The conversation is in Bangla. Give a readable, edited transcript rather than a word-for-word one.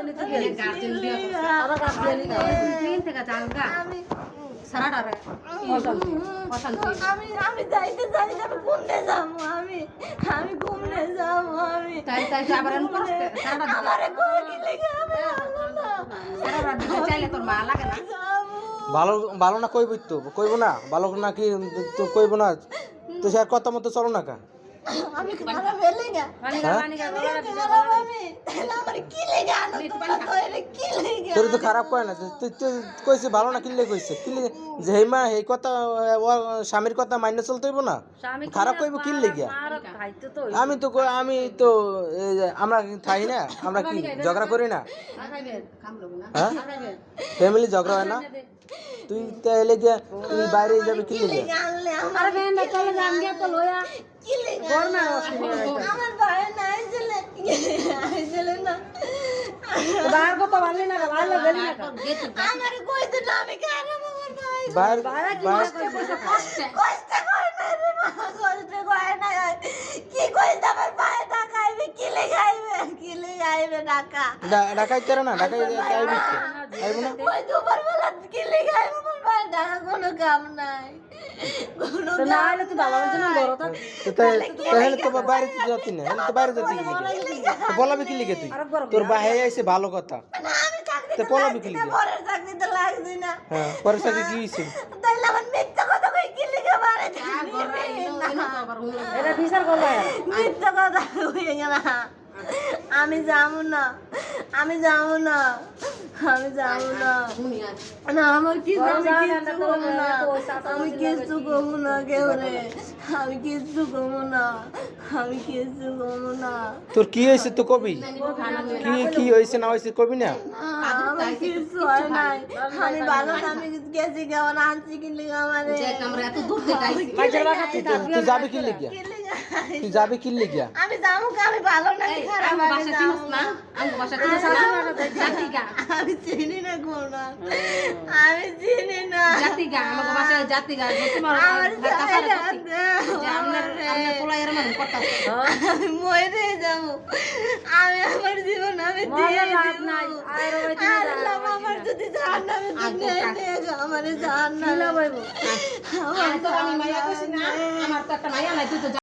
গার্জেন বিয়ে করছে আবার গার্জেন দিন থেকে জানগা সারাটারে অশান্তি অশান্তি আমি যাইতে চাই আমি ঘুমনে যাবো আমি ঘুমনে যাবো তাই আবার এমন করতে সারাটা আমারে কই কি লাগে আমি সারাটা দিতে চাইলে তোর মা লাগে না ভালো ভালো না কইব না ভালো না কি তো কইব না তো সে কথা মতো চলো না কা আমি খারাপ হইলে গা পানি গা খারাপ আমি আমার কি লাগে আনন্দ কইরে কি লাগে তোর তো খারাপ কয় না তুই কইছিস ভালো না কিনলে কইছিস কিনলে যে হেমা এই কথা স্বামীর কথা মাইনে চলতে হইব না খারাপ কইব কিনলে গিয়া আমি তো আমরা থাই না আমরা কি ঝগড়া করি না হ্যাঁ ফ্যামিলি ঝগড়া হয় না তুই তাইলে গিয়া তুই বাইরে যাবে কিনলে গিয়া আরে বেন চলে যান গে তো লয়া কি লাগে গরমে আমার ভাই নাই ছেলে না বার কত ভালো না ভালো গেলি না আমার কই তো না আমি খারাপ আমার ভাই কষ্ট কষ্ট কই না রে মা কষ্ট কই না কি কই আমার ভাই টাকা আইবে কি লে আইবে টাকা ঢাকাই করে না ঢাকাই আইবি আইব না ওই দুপুর বেলা কি লে আইবে আমার ভাই টাকা কোনো কাম নাই তো না হলে তুই ভালো মতো না বড় তো তাহলে তো বাইরে যাতি না তো বাইরে যাতি কি বলাবি কি লিখে তুই তোর ভাই আইছে ভালো কথা না আমি চাকরি তো বলাবি কি লিখে পরের চাকরি তো লাগছে না হ্যাঁ পরে সাথে কি হইছে তাইলে আমার মিথ্যা কথা কই কি লিখে মারে এটা বিচার করবা মিথ্যা কথা হয়ে গেল আমি যাবো না না আমার কি আমি কিচ্ছু কমু না কেউ রে আমি কিচ্ছু কমু না তোর কি হইছে তো কবি কি হইছে না হইছে কবি না আমার কিচ্ছু হয় নাই আমি ভালো না আমি গেছি কেমন আনছি কিনলে আমারে আমরা এত দূর থেকে আইছি মাইজার বাগাতে তুই যাবি কি লিখিয়া তুই যাবি কি লিখিয়া আমি যাবো আমি ভালো না খারাপ আমার বাসা চিনিস না আমার বাসা চিনিস না জাতিগা আমি চিনি না কোন আমি চিনি না জাতিগা আমার বাসা জাতিগা তোমার কাছে যে আমরা পোলায়ের মানে কথা আমি মরে যাবো আমি আমার জীবন আমি দিয়ে লাভ নাই আর ওই আল্লাহ আমার যদি জাহান্নামে নিয়ে যাও আমারে জাহান্নামে লাভ হইব আমি তো আমি মাইয়া কইছি না আমার তো একটা মাইয়া নাই তুই তো